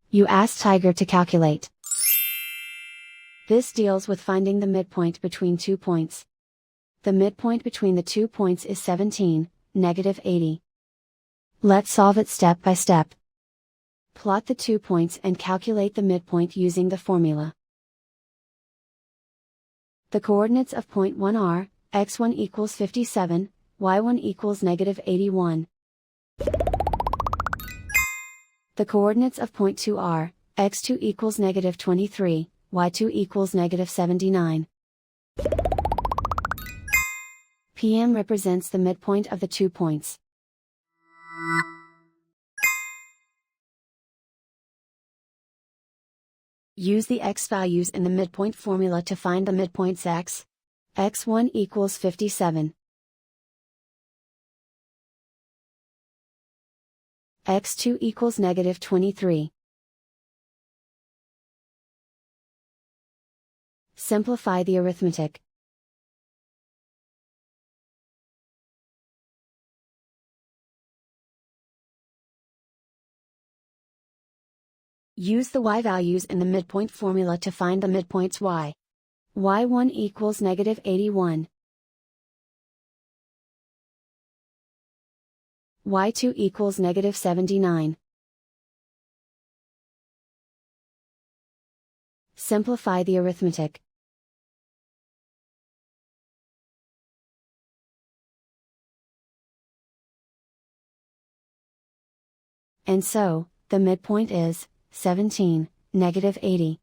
You ask Tiger to calculate. This deals with finding the midpoint between 2 points. The midpoint between the 2 points is 17, -80. Let's solve it step by step. Plot the 2 points and calculate the midpoint using the formula. The coordinates of point 1 are, x1 equals 57, y1 equals -81. The coordinates of point 2 are, x2 equals -23, y2 equals -79. PM represents the midpoint of the 2 points. Use the x values in the midpoint formula to find the midpoints x. x1 equals 57. x2 equals -23. Simplify the arithmetic. Use the y values in the midpoint formula to find the midpoints y. y1 equals -81. y2 equals -79. Simplify the arithmetic. And so, the midpoint is 17, -80.